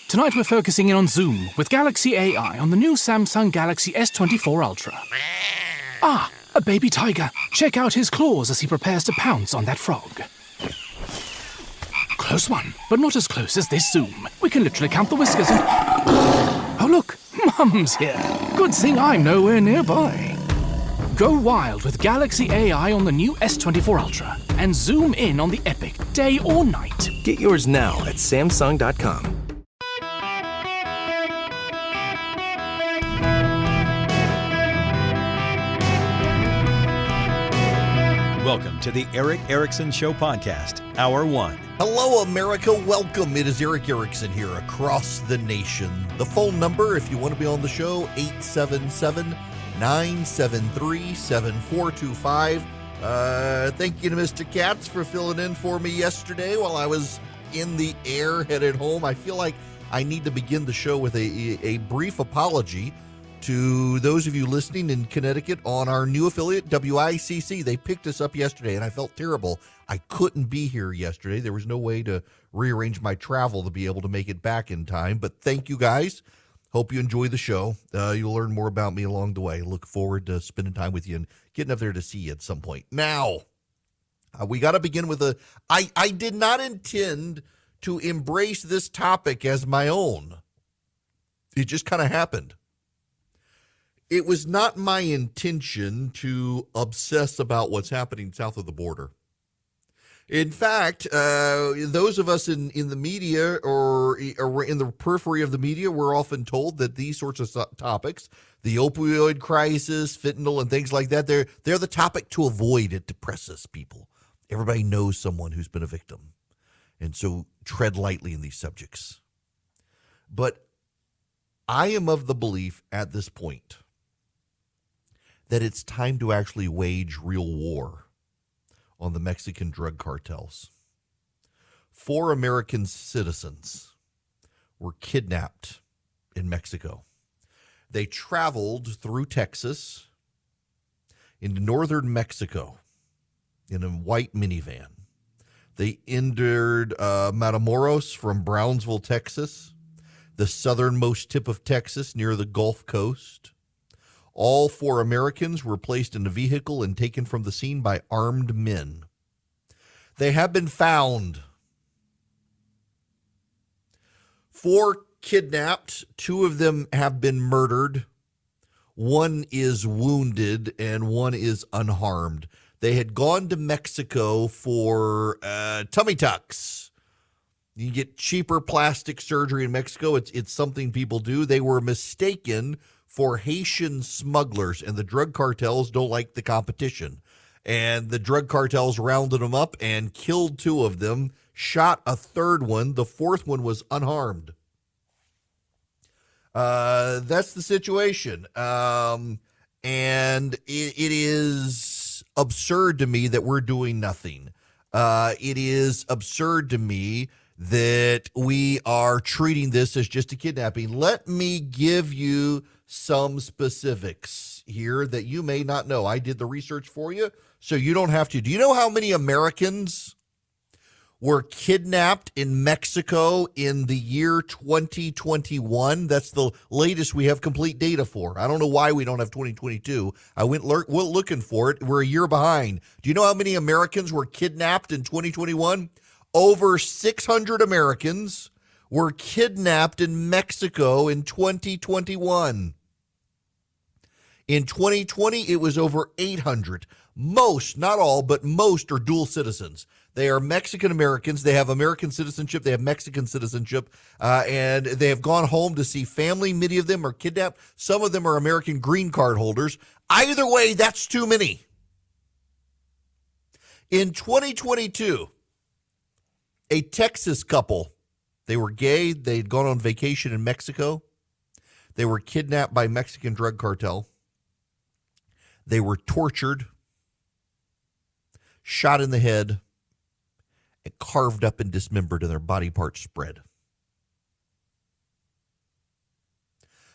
Tonight we're focusing in on Zoom with Galaxy AI on the new Samsung Galaxy S24 Ultra. Ah, a baby tiger. Check out his claws as he prepares to pounce on that frog. Close one, but not as close as this Zoom. We can literally count the whiskers and... Oh look, Mum's here. Good thing I'm nowhere nearby. Go wild with Galaxy AI on the new S24 Ultra and zoom in on the epic day or night. Get yours now at Samsung.com. Welcome to the Eric Erickson Show podcast, Hour 1. Hello, America. Welcome. It is Eric Erickson here across the nation. The phone number, if you want to be on the show, 877-973-7425. Thank you to Mr. Katz for filling in for me yesterday while I was in the air headed home. I feel like I need to begin the show with a brief apology to those of you listening in Connecticut on our new affiliate, WICC. They picked us up yesterday, and I felt terrible. I couldn't be here yesterday. There was no way to rearrange my travel to be able to make it back in time. But thank you, guys. Hope you enjoy the show. You'll learn more about me along the way. Look forward to spending time with you and getting up there to see you at some point. Now, we got to begin with I did not intend to embrace this topic as my own. It just kind of happened. It was not my intention to obsess about what's happening south of the border. In fact, those of us in the media or in the periphery of the media, we're often told that these sorts of topics, the opioid crisis, fentanyl, and things like that, they're the topic to avoid. It depresses people. Everybody knows someone who's been a victim. And so tread lightly in these subjects. But I am of the belief at this point that it's time to actually wage real war on the Mexican drug cartels. 4 American citizens were kidnapped in Mexico. They traveled through Texas into northern Mexico in a white minivan. They entered Matamoros from Brownsville, Texas, the southernmost tip of Texas near the Gulf Coast. All 4 Americans were placed in a vehicle and taken from the scene by armed men. They have been found. 4 kidnapped. 2 of them have been murdered. 1 is wounded and 1 is unharmed. They had gone to Mexico for tummy tucks. You get cheaper plastic surgery in Mexico. It's something people do. They were mistaken for Haitian smugglers, and the drug cartels don't like the competition. And the drug cartels rounded them up and killed 2 of them, shot a 3rd one. The 4th one was unharmed. That's the situation. And it is absurd to me that we're doing nothing. It is absurd to me that we are treating this as just a kidnapping. Let me give you some specifics here that you may not know. I did the research for you, so you don't have to. Do you know how many Americans were kidnapped in Mexico in the year 2021? That's the latest we have complete data for. I don't know why we don't have 2022. I went looking for it. We're a year behind. Do you know how many Americans were kidnapped in 2021? Over 600 Americans were kidnapped in Mexico in 2021. In 2020, it was over 800. Most, not all, but most are dual citizens. They are Mexican Americans. They have American citizenship. They have Mexican citizenship. And they have gone home to see family. Many of them are kidnapped. Some of them are American green card holders. Either way, that's too many. In 2022, a Texas couple, they were gay. They'd gone on vacation in Mexico. They were kidnapped by Mexican drug cartel. They were tortured, shot in the head, and carved up and dismembered and their body parts spread.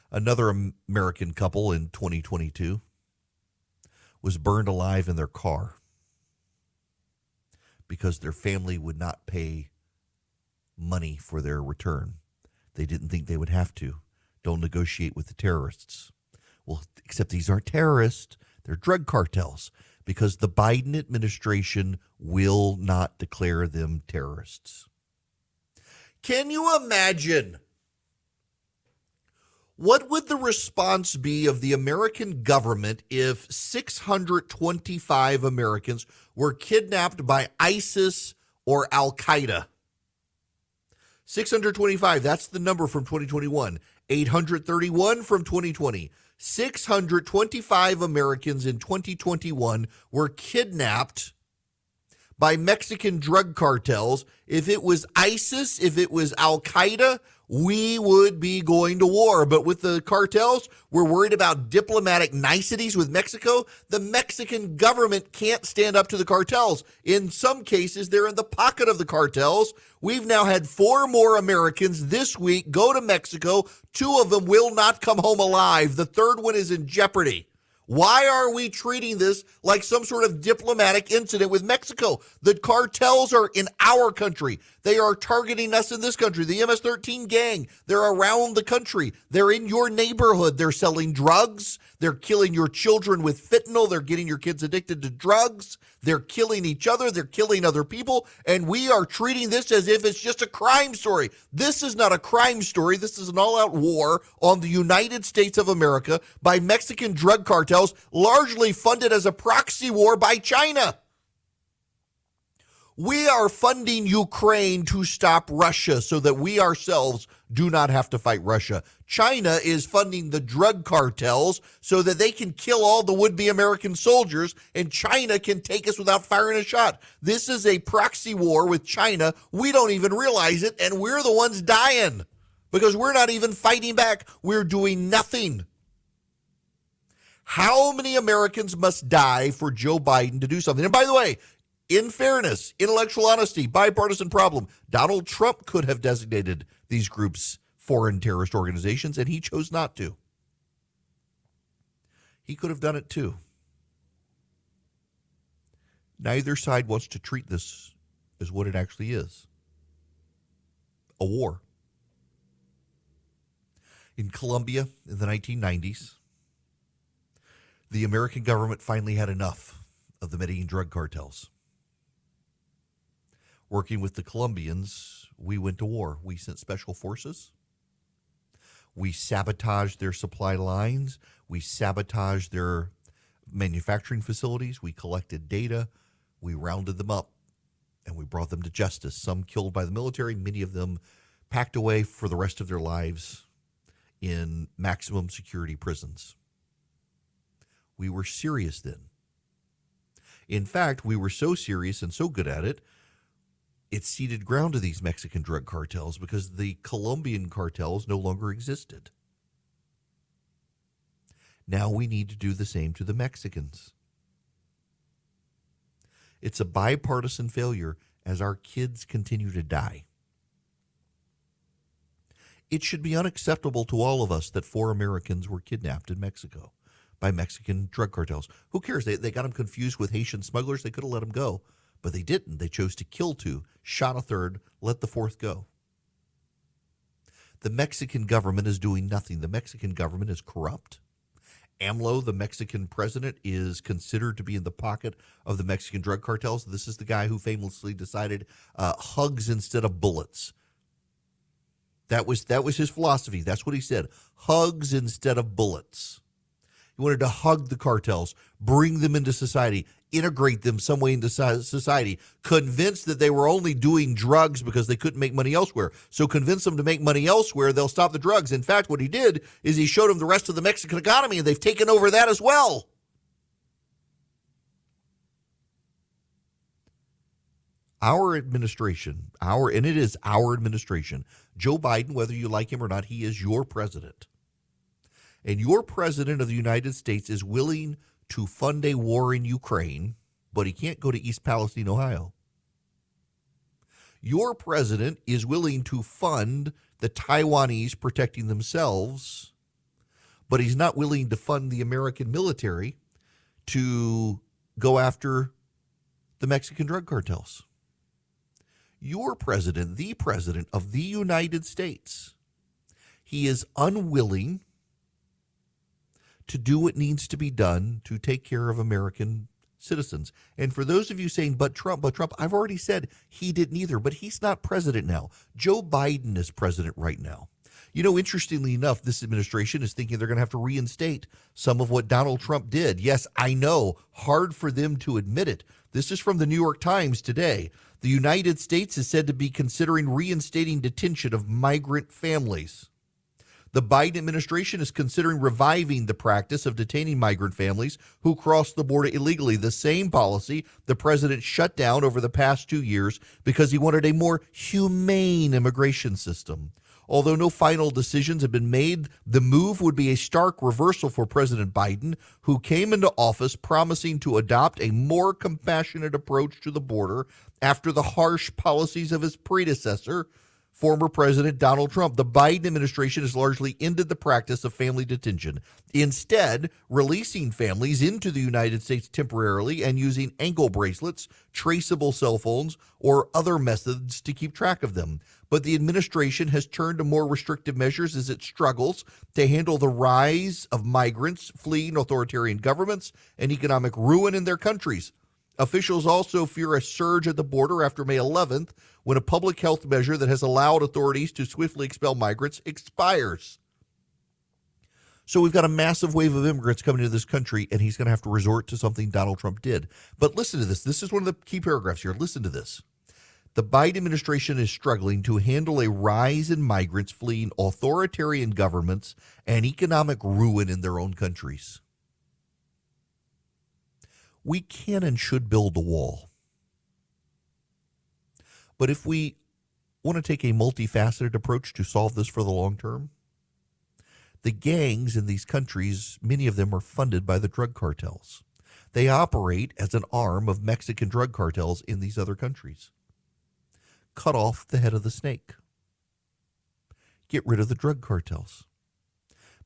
Another American couple in 2022 was burned alive in their car because their family would not pay money for their return. They didn't think they would have to. Don't negotiate with the terrorists. Well, except these aren't terrorists. They're drug cartels because the Biden administration will not declare them terrorists. Can you imagine? What would the response be of the American government if 625 Americans were kidnapped by ISIS or Al Qaida? 625, that's the number from 2021. 831 from 2020. 625 Americans in 2021 were kidnapped by Mexican drug cartels. If it was ISIS, if it was Al Qaida, we would be going to war. But with the cartels, we're worried about diplomatic niceties with Mexico. The Mexican government can't stand up to the cartels. In some cases, they're in the pocket of the cartels. We've now had 4 more Americans this week go to Mexico. 2 of them will not come home alive. The 3rd one is in jeopardy. Why are we treating this like some sort of diplomatic incident with Mexico? The cartels are in our country. They are targeting us in this country. The MS-13 gang, they're around the country. They're in your neighborhood. They're selling drugs. They're killing your children with fentanyl. They're getting your kids addicted to drugs. They're killing each other. They're killing other people. And we are treating this as if it's just a crime story. This is not a crime story. This is an all-out war on the United States of America by Mexican drug cartels, largely funded as a proxy war by China. We are funding Ukraine to stop Russia so that we ourselves do not have to fight Russia. China is funding the drug cartels so that they can kill all the would-be American soldiers, and China can take us without firing a shot. This is a proxy war with China. We don't even realize it, and we're the ones dying because we're not even fighting back. We're doing nothing. How many Americans must die for Joe Biden to do something? And by the way, in fairness, intellectual honesty, bipartisan problem, Donald Trump could have designated these groups foreign terrorist organizations, and he chose not to. He could have done it too. Neither side wants to treat this as what it actually is, a war. In Colombia in the 1990s, the American government finally had enough of the Medellin drug cartels. Working with the Colombians, we went to war. We sent special forces. We sabotaged their supply lines. We sabotaged their manufacturing facilities. We collected data. We rounded them up, and we brought them to justice. Some killed by the military, many of them packed away for the rest of their lives in maximum security prisons. We were serious then. In fact, we were so serious and so good at it, it ceded ground to these Mexican drug cartels because the Colombian cartels no longer existed. Now we need to do the same to the Mexicans. It's a bipartisan failure as our kids continue to die. It should be unacceptable to all of us that 4 Americans were kidnapped in Mexico by Mexican drug cartels. Who cares? They got them confused with Haitian smugglers. They could have let them go. But they didn't. They chose to kill 2, shot a 3rd, let the 4th go. The Mexican government is doing nothing. The Mexican government is corrupt. AMLO, the Mexican president, is considered to be in the pocket of the Mexican drug cartels. This is the guy who famously decided hugs instead of bullets. That was his philosophy. That's what he said. Hugs instead of bullets. He wanted to hug the cartels, bring them into society, integrate them some way into society, convinced that they were only doing drugs because they couldn't make money elsewhere. So convince them to make money elsewhere, they'll stop the drugs. In fact, what he did is he showed them the rest of the Mexican economy, and they've taken over that as well. Our administration, and it is our administration, Joe Biden, whether you like him or not, he is your president. And your president of the United States is willing to fund a war in Ukraine, but he can't go to East Palestine, Ohio. Your president is willing to fund the Taiwanese protecting themselves, but he's not willing to fund the American military to go after the Mexican drug cartels. Your president, the president of the United States, He is unwilling to do what needs to be done to take care of American citizens. And for those of you saying, but Trump, I've already said he didn't either, but he's not president now. Joe Biden is president right now. You know, interestingly enough, this administration is thinking they're going to have to reinstate some of what Donald Trump did. Yes, I know, hard for them to admit it. This is from the New York Times today. The United States is said to be considering reinstating detention of migrant families. The Biden administration is considering reviving the practice of detaining migrant families who cross the border illegally, the same policy the president shut down over the past 2 years because he wanted a more humane immigration system. Although no final decisions have been made, the move would be a stark reversal for President Biden, who came into office promising to adopt a more compassionate approach to the border after the harsh policies of his predecessor, former President Donald Trump. The Biden administration has largely ended the practice of family detention, instead releasing families into the United States temporarily and using ankle bracelets, traceable cell phones, or other methods to keep track of them. But the administration has turned to more restrictive measures as it struggles to handle the rise of migrants fleeing authoritarian governments and economic ruin in their countries. Officials also fear a surge at the border after May 11th, when a public health measure that has allowed authorities to swiftly expel migrants expires. So we've got a massive wave of immigrants coming into this country, and he's going to have to resort to something Donald Trump did. But listen to this. This is one of the key paragraphs here. Listen to this. The Biden administration is struggling to handle a rise in migrants fleeing authoritarian governments and economic ruin in their own countries. We can and should build a wall. But if we want to take a multifaceted approach to solve this for the long term, the gangs in these countries, many of them are funded by the drug cartels. They operate as an arm of Mexican drug cartels in these other countries. Cut off the head of the snake. Get rid of the drug cartels.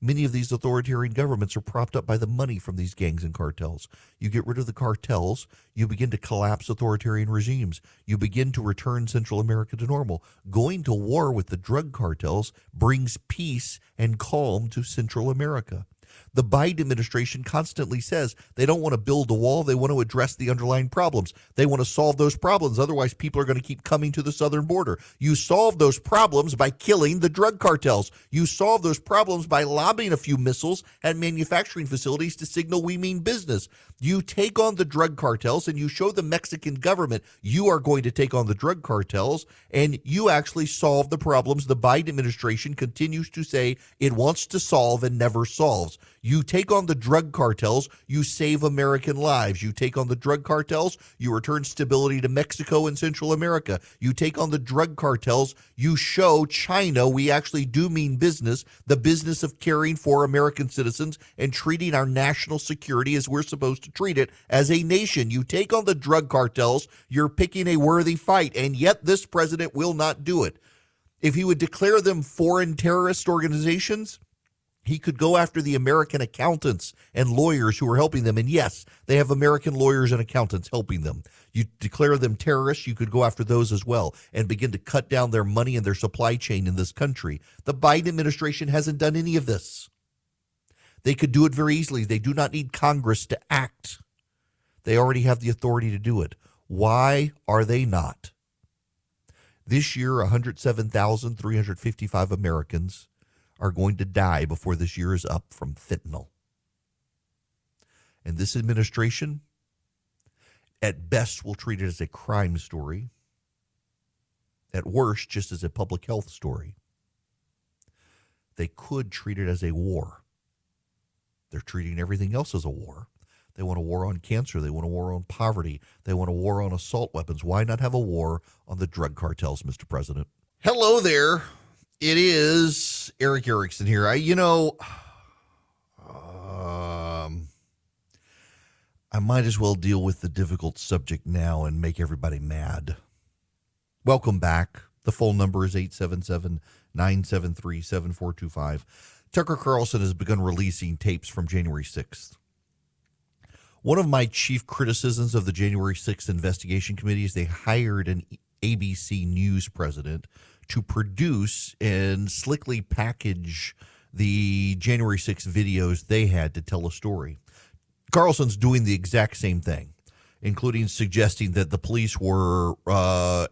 Many of these authoritarian governments are propped up by the money from these gangs and cartels. You get rid of the cartels, you begin to collapse authoritarian regimes. You begin to return Central America to normal. Going to war with the drug cartels brings peace and calm to Central America. The Biden administration constantly says they don't want to build a wall. They want to address the underlying problems. They want to solve those problems. Otherwise, people are going to keep coming to the southern border. You solve those problems by killing the drug cartels. You solve those problems by lobbing a few missiles at manufacturing facilities to signal we mean business. You take on the drug cartels and you show the Mexican government you are going to take on the drug cartels, and you actually solve the problems the Biden administration continues to say it wants to solve and never solves. You take on the drug cartels, you save American lives. You take on the drug cartels, you return stability to Mexico and Central America. You take on the drug cartels, you show China we actually do mean business, the business of caring for American citizens and treating our national security as we're supposed to treat it as a nation. You take on the drug cartels, you're picking a worthy fight, and yet this president will not do it. If he would declare them foreign terrorist organizations, he could go after the American accountants and lawyers who are helping them. And yes, they have American lawyers and accountants helping them. You declare them terrorists, you could go after those as well and begin to cut down their money and their supply chain in this country. The Biden administration hasn't done any of this. They could do it very easily. They do not need Congress to act. They already have the authority to do it. Why are they not? This year, 107,355 Americans are going to die before this year is up from fentanyl. And this administration, at best, will treat it as a crime story. At worst, just as a public health story. They could treat it as a war. They're treating everything else as a war. They want a war on cancer. They want a war on poverty. They want a war on assault weapons. Why not have a war on the drug cartels, Mr. President? Hello there. It is Eric Erickson here. I might as well deal with the difficult subject now and make everybody mad. Welcome back. The phone number is 877-973-7425. Tucker Carlson has begun releasing tapes from January 6th. One of my chief criticisms of the January 6th investigation committee is they hired an ABC News president to produce and slickly package the January 6th videos they had to tell a story. Carlson's doing the exact same thing, including suggesting that the police were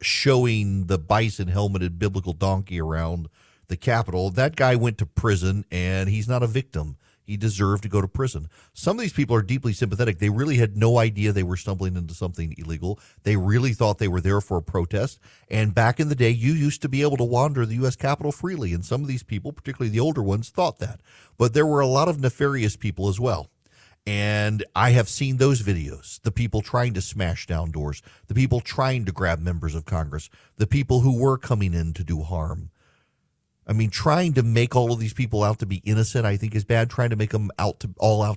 showing the bison helmeted biblical donkey around the Capitol. That guy went to prison, and he's not a victim. He deserved to go to prison. Some of these people are deeply sympathetic. They really had no idea they were stumbling into something illegal. They really thought they were there for a protest. And back in the day, you used to be able to wander the U.S. Capitol freely. And some of these people, particularly the older ones, thought that. But there were a lot of nefarious people as well. And I have seen those videos, the people trying to smash down doors, the people trying to grab members of Congress, the people who were coming in to do harm. I mean, trying to make all of these people out to be innocent, I think, is bad. Trying to make them out to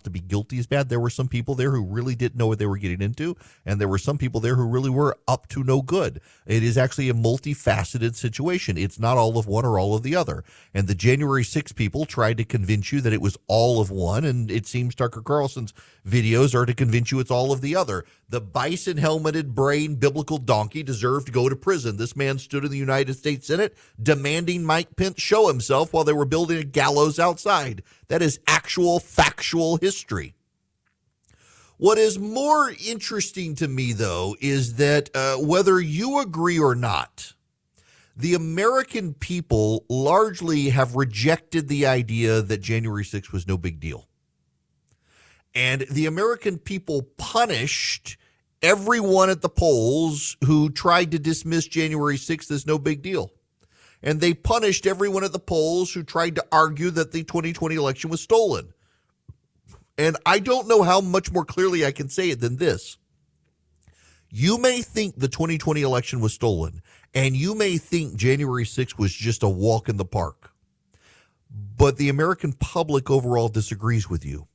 be guilty is bad. There were some people there who really didn't know what they were getting into, and there were some people there who really were up to no good. It is actually a multifaceted situation. It's not all of one or all of the other. And the January 6 people tried to convince you that it was all of one, and it seems Tucker Carlson's videos are to convince you it's all of the other. The bison helmeted brain biblical donkey deserved to go to prison. This man stood in the United States Senate demanding Mike Pence show himself while they were building a gallows outside. That is actual factual history. What is more interesting to me, though, is that whether you agree or not, the American people largely have rejected the idea that January 6th was no big deal. And the American people punished everyone at the polls who tried to dismiss January 6th as no big deal. And they punished everyone at the polls who tried to argue that the 2020 election was stolen. And I don't know how much more clearly I can say it than this. You may think the 2020 election was stolen, and you may think January 6th was just a walk in the park. But the American public overall disagrees with you.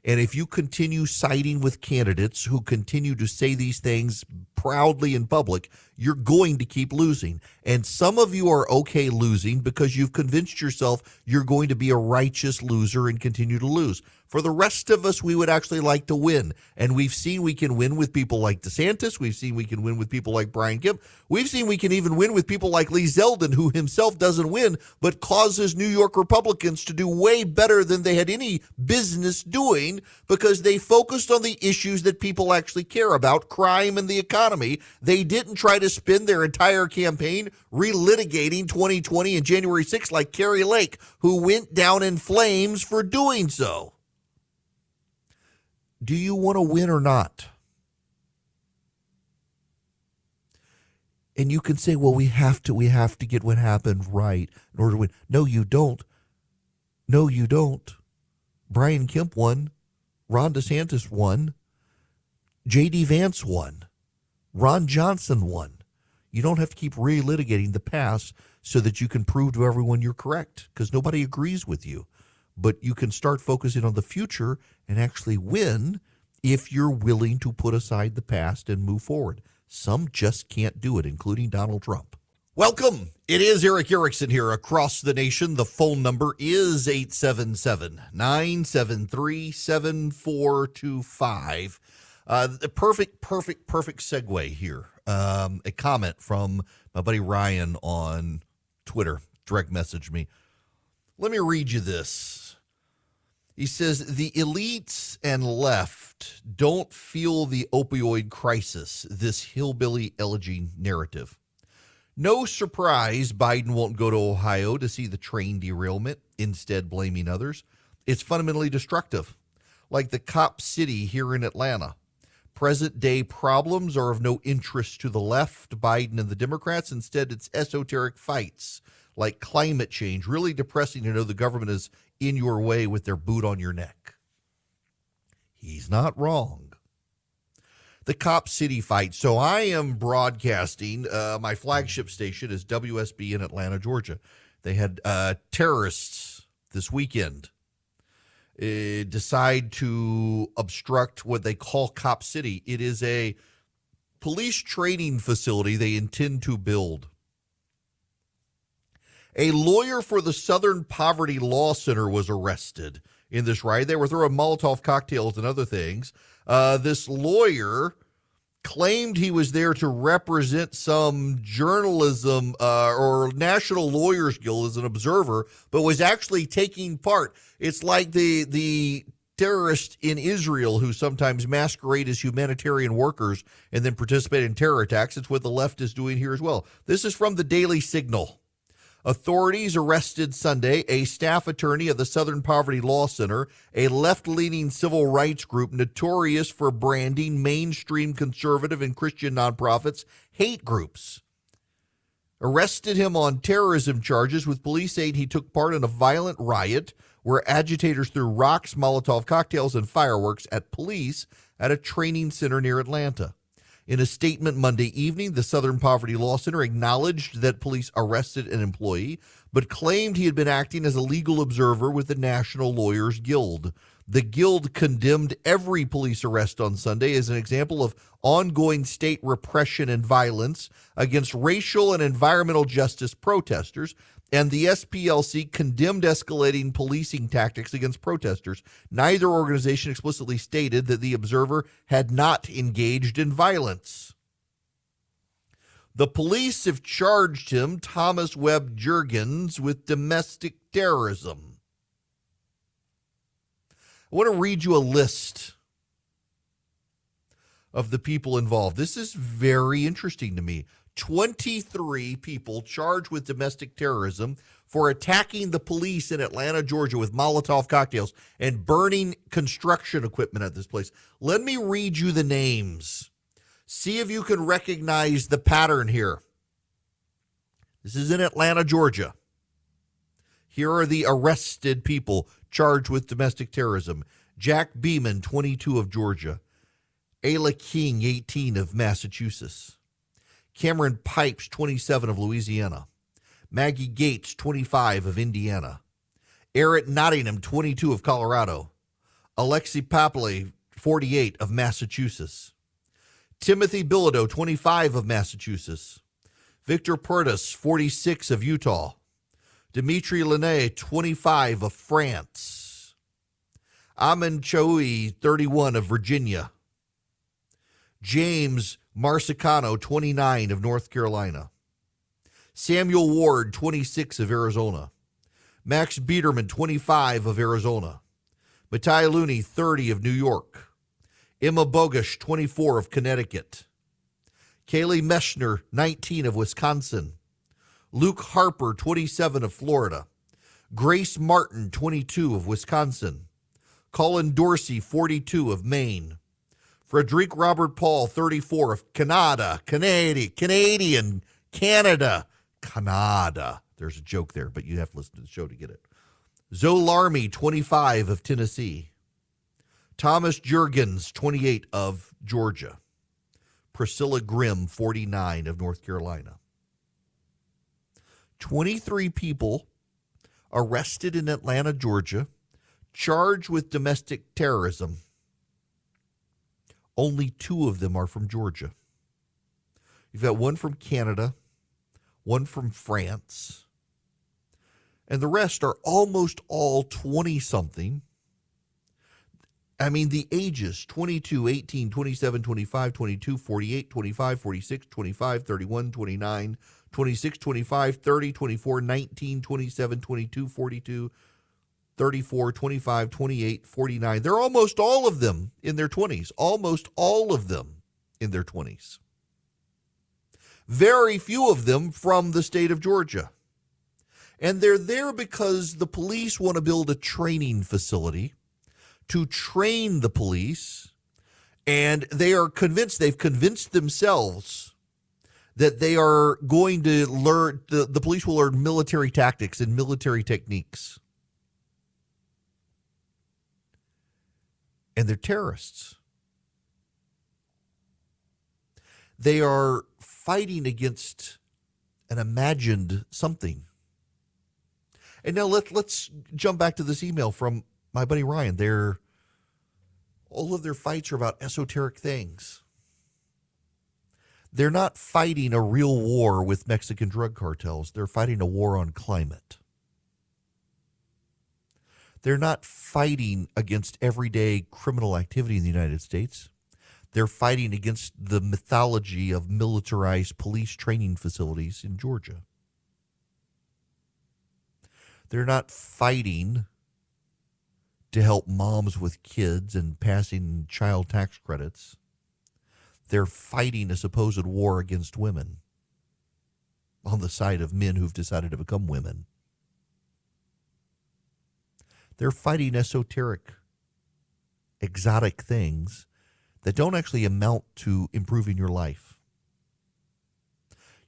And if you continue siding with candidates who continue to say these things proudly in public, you're going to keep losing. And some of you are okay losing because you've convinced yourself you're going to be a righteous loser and continue to lose. For the rest of us, we would actually like to win. And we've seen we can win with people like DeSantis. We've seen we can win with people like Brian Kemp. We've seen we can even win with people like Lee Zeldin, who himself doesn't win, but causes New York Republicans to do way better than they had any business doing because they focused on the issues that people actually care about, crime and the economy. They didn't try to spend their entire campaign relitigating 2020 and January 6th like Carrie Lake, who went down in flames for doing so. Do you want to win or not? And you can say, well, we have to get what happened right in order to win. No, you don't. No, you don't. Brian Kemp won. Ron DeSantis won. J.D. Vance won. Ron Johnson won. You don't have to keep relitigating the past so that you can prove to everyone you're correct, because nobody agrees with you. But you can start focusing on the future and actually win if you're willing to put aside the past and move forward. Some just can't do it, including Donald Trump. Welcome. It is Eric Erickson here across the nation. The phone number is 877-973-7425. The perfect segue here. A comment from my buddy Ryan on Twitter. Direct messaged me. Let me read you this. He says, the elites and left don't feel the opioid crisis, this hillbilly elegy narrative. No surprise Biden won't go to Ohio to see the train derailment, instead blaming others. It's fundamentally destructive, like the cop city here in Atlanta. Present-day problems are of no interest to the left, Biden and the Democrats. Instead, it's esoteric fights like climate change. Really depressing to know the government is in your way with their boot on your neck. He's not wrong. The Cop City fight. So I am broadcasting. My flagship station is WSB in Atlanta, Georgia. They had terrorists this weekend decide to obstruct what they call Cop City. It is a police training facility they intend to build. A lawyer for the Southern Poverty Law Center was arrested in this riot. They were throwing Molotov cocktails and other things. This lawyer claimed he was there to represent some journalism or National Lawyers Guild as an observer, but was actually taking part. It's like the terrorists in Israel who sometimes masquerade as humanitarian workers and then participate in terror attacks. It's what the left is doing here as well. This is from the Daily Signal. Authorities arrested Sunday a staff attorney of the Southern Poverty Law Center, a left-leaning civil rights group notorious for branding mainstream conservative and Christian nonprofits hate groups. Arrested him on terrorism charges. With police aid, he took part in a violent riot where agitators threw rocks, Molotov cocktails, and fireworks at police at a training center near Atlanta. In a statement Monday evening, the Southern Poverty Law Center acknowledged that police arrested an employee, but claimed he had been acting as a legal observer with the National Lawyers Guild. The Guild condemned every police arrest on Sunday as an example of ongoing state repression and violence against racial and environmental justice protesters, and the SPLC condemned escalating policing tactics against protesters. Neither organization explicitly stated that the observer had not engaged in violence. The police have charged him, Thomas Webb Juergens, with domestic terrorism. I want to read you a list of the people involved. This is very interesting to me. 23 people charged with domestic terrorism for attacking the police in Atlanta, Georgia with Molotov cocktails and burning construction equipment at this place. Let me read you the names. See if you can recognize the pattern here. This is in Atlanta, Georgia. Here are the arrested people charged with domestic terrorism. Jack Beeman, 22 of Georgia. Ayla King, 18 of Massachusetts. Cameron Pipes, 27 of Louisiana. Maggie Gates, 25 of Indiana. Eric Nottingham, 22 of Colorado. Alexi Papley, 48 of Massachusetts. Timothy Bilodeau, 25 of Massachusetts. Victor Purtis, 46 of Utah. Dimitri Lene, 25 of France. Amin Choui, 31 of Virginia. James Marsicano, 29 of North Carolina. Samuel Ward, 26 of Arizona. Max Biederman, 25 of Arizona. Matai Looney, 30 of New York. Emma Bogusch, 24 of Connecticut. Kaylee Meshner, 19 of Wisconsin. Luke Harper, 27 of Florida. Grace Martin, 22 of Wisconsin. Colin Dorsey, 42 of Maine. Frederic Robert Paul, 34 of Canada. There's a joke there, but you have to listen to the show to get it. Zoe Larmy, 25 of Tennessee. Thomas Juergens, 28 of Georgia. Priscilla Grimm, 49 of North Carolina. 23 people arrested in Atlanta, Georgia, charged with domestic terrorism. Only 2 of them are from Georgia. You've got one from Canada, one from France, and the rest are almost all 20-something. I mean, the ages, 22, 18, 27, 25, 22, 48, 25, 46, 25, 31, 29, 26, 25, 30, 24, 19, 27, 22, 42, 34, 25, 28, 49. They're almost all of them in their 20s. Almost all of them in their 20s. Very few of them from the state of Georgia. And they're there because the police want to build a training facility to train the police, and they are convinced, they've convinced themselves that they are going to learn, the police will learn military tactics and military techniques. And they're terrorists. They are fighting against an imagined something. And now let's jump back to this email from my buddy Ryan. All of their fights are about esoteric things. They're not fighting a real war with Mexican drug cartels. They're fighting a war on climate. They're not fighting against everyday criminal activity in the United States. They're fighting against the mythology of militarized police training facilities in Georgia. They're not fighting to help moms with kids and passing child tax credits. They're fighting a supposed war against women on the side of men who've decided to become women. They're fighting esoteric, exotic things that don't actually amount to improving your life.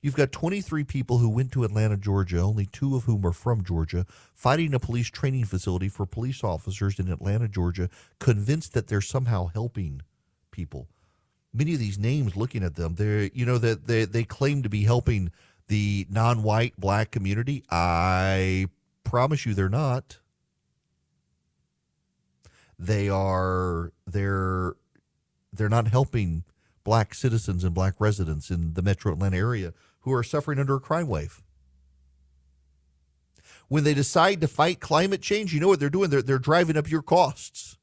You've got 23 people who went to Atlanta, Georgia, only 2 of whom are from Georgia, fighting a police training facility for police officers in Atlanta, Georgia, convinced that they're somehow helping people. Many of these names, looking at them, they claim to be helping the non-white black community. I promise you they're not. They're not helping black citizens and black residents in the metro Atlanta area who are suffering under a crime wave. When they decide to fight climate change, you know what they're doing? They're driving up your costs.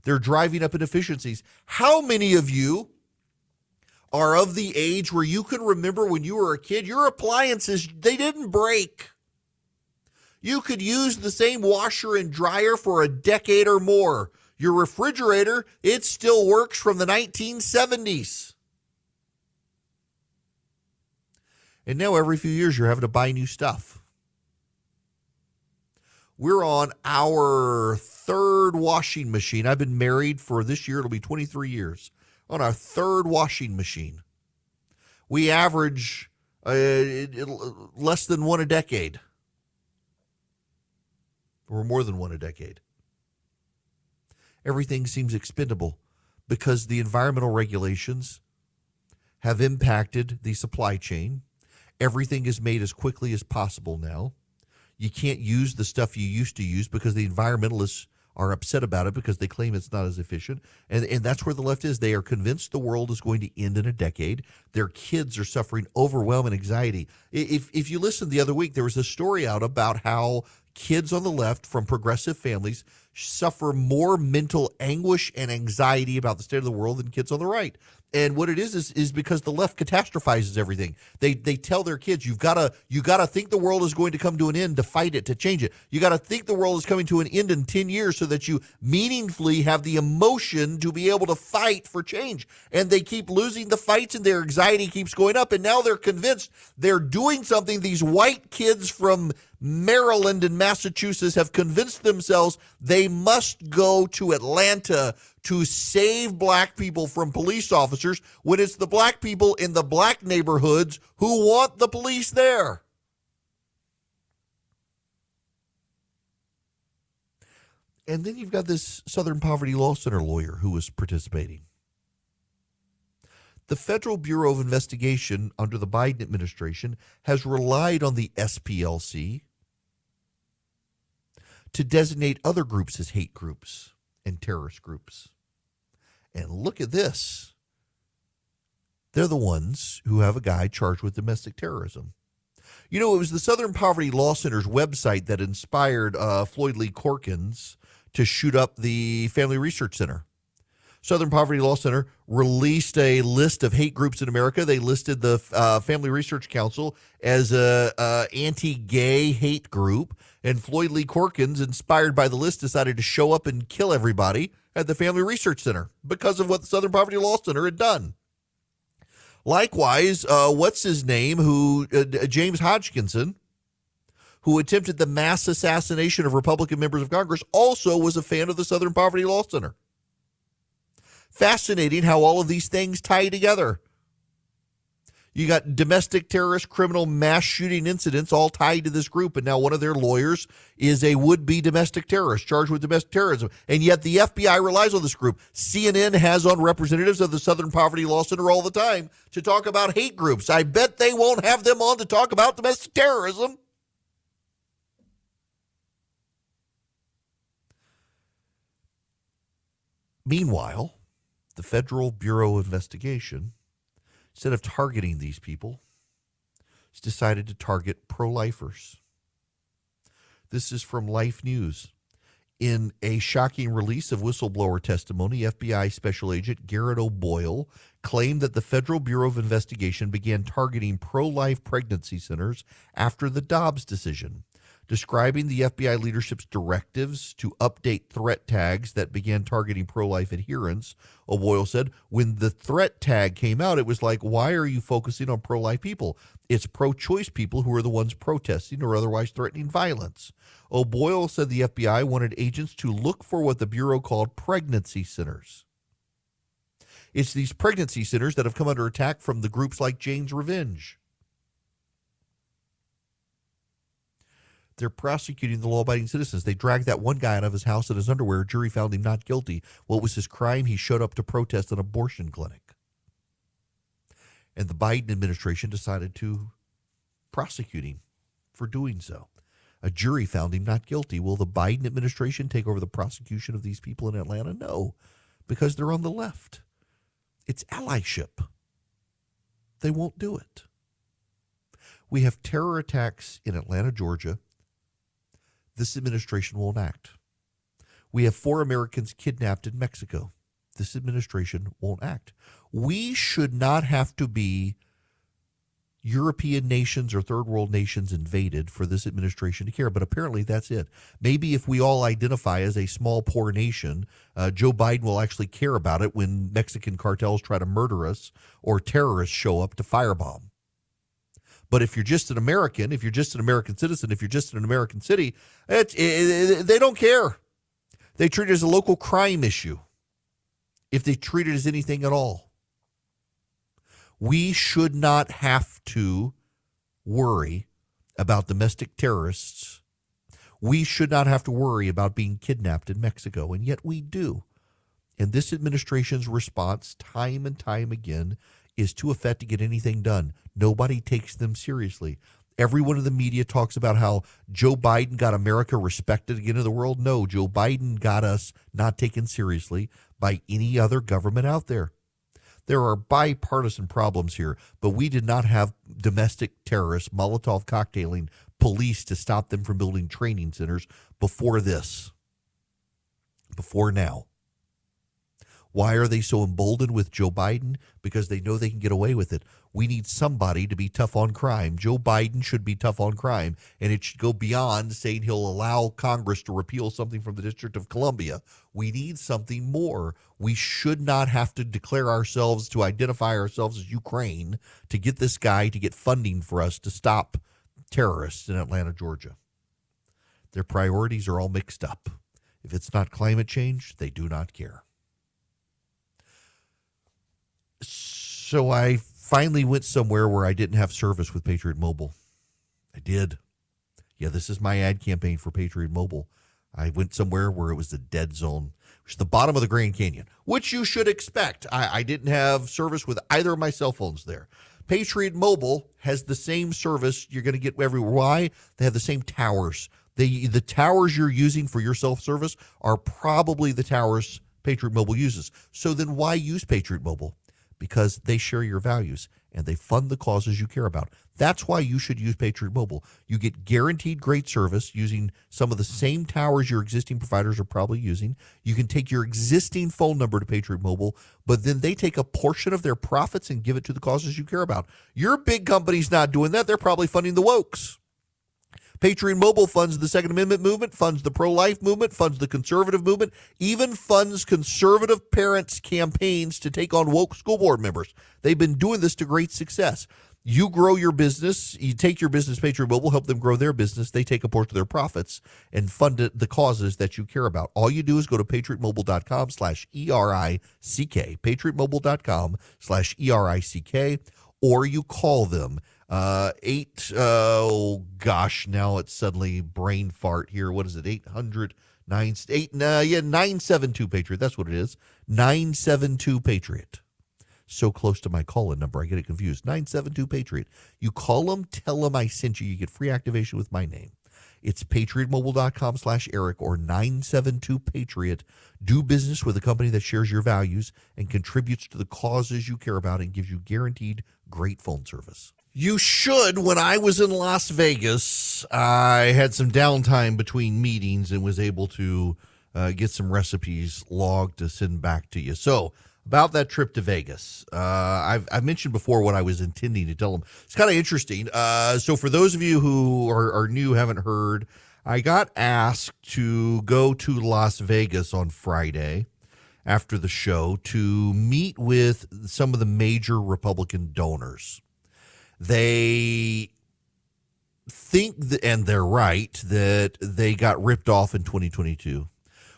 They're driving up inefficiencies. How many of you are of the age where you can remember when you were a kid, your appliances, they didn't break? You could use the same washer and dryer for a decade or more. Your refrigerator, it still works from the 1970s. And now every few years you're having to buy new stuff. We're on our 3rd washing machine. I've been married for this year, it'll be 23 years. On our 3rd washing machine. We average less than one a decade. Or more than one a decade. Everything seems expendable because the environmental regulations have impacted the supply chain. Everything is made as quickly as possible now. You can't use the stuff you used to use because the environmentalists are upset about it because they claim it's not as efficient. And that's where the left is. They are convinced the world is going to end in a decade. Their kids are suffering overwhelming anxiety. If you listened the other week, there was a story out about how kids on the left from progressive families suffer more mental anguish and anxiety about the state of the world than kids on the right. And what it is because the left catastrophizes everything. They tell their kids, you gotta think the world is going to come to an end to fight it, to change it. You gotta think the world is coming to an end in 10 years so that you meaningfully have the emotion to be able to fight for change. And they keep losing the fights and their anxiety keeps going up. And now they're convinced they're doing something. These white kids from Maryland and Massachusetts have convinced themselves they must go to Atlanta to save black people from police officers when it's the black people in the black neighborhoods who want the police there. And then you've got this Southern Poverty Law Center lawyer who was participating. The Federal Bureau of Investigation under the Biden administration has relied on the SPLC to designate other groups as hate groups and terrorist groups. And look at this. They're the ones who have a guy charged with domestic terrorism. You know, it was the Southern Poverty Law Center's website that inspired Floyd Lee Corkins to shoot up the Family Research Center. Southern Poverty Law Center released a list of hate groups in America. They listed the Family Research Council as a anti-gay hate group. And Floyd Lee Corkins, inspired by the list, decided to show up and kill everybody at the Family Research Center because of what the Southern Poverty Law Center had done. Likewise, what's his name, James Hodgkinson, who attempted the mass assassination of Republican members of Congress, also was a fan of the Southern Poverty Law Center. Fascinating how all of these things tie together. You got domestic terrorist, criminal, mass shooting incidents all tied to this group. And now one of their lawyers is a would-be domestic terrorist charged with domestic terrorism. And yet the FBI relies on this group. CNN has on representatives of the Southern Poverty Law Center all the time to talk about hate groups. I bet they won't have them on to talk about domestic terrorism. Meanwhile, the Federal Bureau of Investigation, instead of targeting these people, has decided to target pro-lifers. This is from Life News. In a shocking release of whistleblower testimony, FBI Special Agent Garrett O'Boyle claimed that the Federal Bureau of Investigation began targeting pro-life pregnancy centers after the Dobbs decision. Describing the FBI leadership's directives to update threat tags that began targeting pro-life adherents, O'Boyle said, when the threat tag came out, it was like, why are you focusing on pro-life people? It's pro-choice people who are the ones protesting or otherwise threatening violence. O'Boyle said the FBI wanted agents to look for what the Bureau called pregnancy centers. It's these pregnancy centers that have come under attack from the groups like Jane's Revenge. They're prosecuting the law-abiding citizens. They dragged that one guy out of his house in his underwear. A jury found him not guilty. What was his crime? He showed up to protest an abortion clinic. And the Biden administration decided to prosecute him for doing so. A jury found him not guilty. Will the Biden administration take over the prosecution of these people in Atlanta? No, because they're on the left. It's allyship. They won't do it. We have terror attacks in Atlanta, Georgia. This administration won't act. We have 4 Americans kidnapped in Mexico. This administration won't act. We should not have to be European nations or third world nations invaded for this administration to care, but apparently that's it. Maybe if we all identify as a small, poor nation, Joe Biden will actually care about it when Mexican cartels try to murder us or terrorists show up to firebomb. But if you're just an American, if you're just an American citizen, if you're just in an American city, they don't care. They treat it as a local crime issue, if they treat it as anything at all. We should not have to worry about domestic terrorists. We should not have to worry about being kidnapped in Mexico, and yet we do. And this administration's response, time and time again, is too effective to get anything done. Nobody takes them seriously. Everyone in the media talks about how Joe Biden got America respected again in the world. No, Joe Biden got us not taken seriously by any other government out there. There are bipartisan problems here, but we did not have domestic terrorists, Molotov cocktailing police to stop them from building training centers before this, before now. Why are they so emboldened with Joe Biden? Because they know they can get away with it. We need somebody to be tough on crime. Joe Biden should be tough on crime, and it should go beyond saying he'll allow Congress to repeal something from the District of Columbia. We need something more. We should not have to declare ourselves, to identify ourselves as Ukraine, to get this guy to get funding for us to stop terrorists in Atlanta, Georgia. Their priorities are all mixed up. If it's not climate change, they do not care. So I finally went somewhere where I didn't have service with Patriot Mobile. I did. Yeah, this is my ad campaign for Patriot Mobile. I went somewhere where it was the dead zone, which is the bottom of the Grand Canyon, which you should expect. I didn't have service with either of my cell phones there. Patriot Mobile has the same service you're going to get everywhere. Why? They have the same towers. The towers you're using for your self-service are probably the towers Patriot Mobile uses. So then why use Patriot Mobile? Because they share your values and they fund the causes you care about. That's why you should use Patriot Mobile. You get guaranteed great service using some of the same towers your existing providers are probably using. You can take your existing phone number to Patriot Mobile, but then they take a portion of their profits and give it to the causes you care about. Your big company's not doing that. They're probably funding the wokes. Patriot Mobile funds the Second Amendment movement, funds the pro-life movement, funds the conservative movement, even funds conservative parents' campaigns to take on woke school board members. They've been doing this to great success. You grow your business, you take your business, Patriot Mobile, help them grow their business. They take a portion of their profits and fund the causes that you care about. All you do is go to patriotmobile.com/ERICK, patriotmobile.com/ERICK, or you call them. Now it's suddenly brain fart here. What is it? 972 Patriot. That's what it is. 972 Patriot. So close to my call-in number, I get it confused. 972 Patriot. You call them, tell them I sent you. You get free activation with my name. It's patriotmobile.com/Eric or 972 Patriot. Do business with a company that shares your values and contributes to the causes you care about and gives you guaranteed great phone service. You should. When I was in Las Vegas, I had some downtime between meetings and was able to get some recipes logged to send back to you. So about that trip to Vegas, I've mentioned before what I was intending to tell them. It's kind of interesting. So for those of you who are new, haven't heard, I got asked to go to Las Vegas on Friday after the show to meet with some of the major Republican donors. They think, and they're right, that they got ripped off in 2022.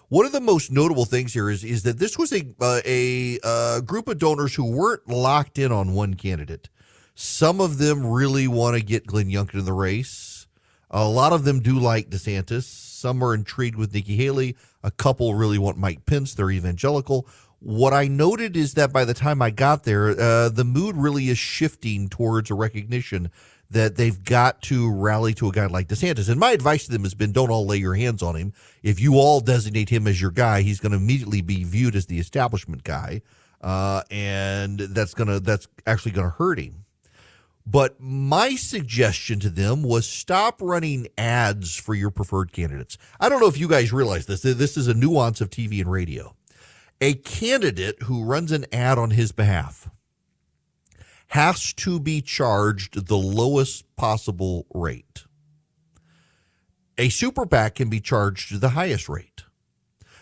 One of the most notable things here is that this was a group of donors who weren't locked in on one candidate. Some of them really want to get Glenn Youngkin in the race. A lot of them do like DeSantis. Some are intrigued with Nikki Haley. A couple really want Mike Pence. They're evangelical. What I noted is that by the time I got there, the mood really is shifting towards a recognition that they've got to rally to a guy like DeSantis. And my advice to them has been, don't all lay your hands on him. If you all designate him as your guy, he's going to immediately be viewed as the establishment guy, and that's actually going to hurt him. But my suggestion to them was stop running ads for your preferred candidates. I don't know if you guys realize this. This is a nuance of TV and radio. A candidate who runs an ad on his behalf has to be charged the lowest possible rate. A super PAC can be charged the highest rate.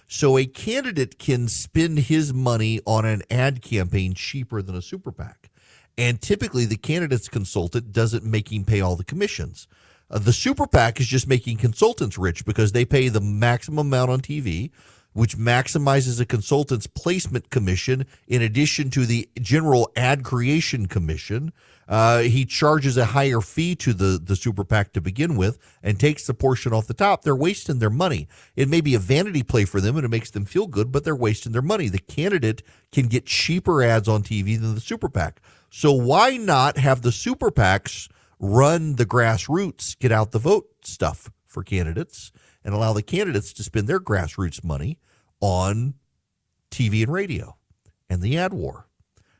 So a candidate can spend his money on an ad campaign cheaper than a super PAC. And typically the candidate's consultant doesn't make him pay all the commissions. The super PAC is just making consultants rich because they pay the maximum amount on TV, which maximizes a consultant's placement commission in addition to the general ad creation commission. He charges a higher fee to the super PAC to begin with and takes the portion off the top. They're wasting their money. It may be a vanity play for them and it makes them feel good, but they're wasting their money. The candidate can get cheaper ads on TV than the super PAC. So why not have the super PACs run the grassroots, get out the vote stuff for candidates and allow the candidates to spend their grassroots money on TV and radio and the ad war?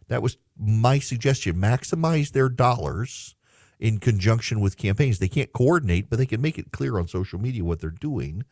That was my suggestion. Maximize their dollars in conjunction with campaigns. They can't coordinate, but they can make it clear on social media what they're doing.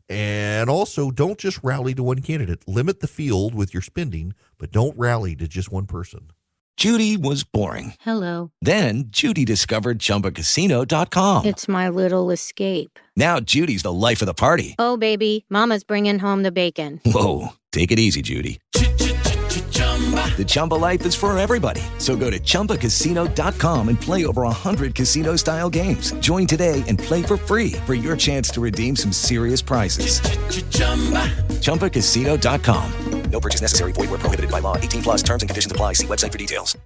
And also, don't just rally to one candidate. Limit the field with your spending, but don't rally to just one person. Judy was boring. Hello. Then Judy discovered ChumbaCasino.com. It's my little escape. Now Judy's the life of the party. Oh, baby, mama's bringing home the bacon. Whoa, take it easy, Judy. The Chumba life is for everybody. So go to ChumbaCasino.com and play over 100 casino-style games. Join today and play for free for your chance to redeem some serious prizes. ChumbaCasino.com. No purchase necessary. Void where prohibited by law. 18+ terms and conditions apply. See website for details.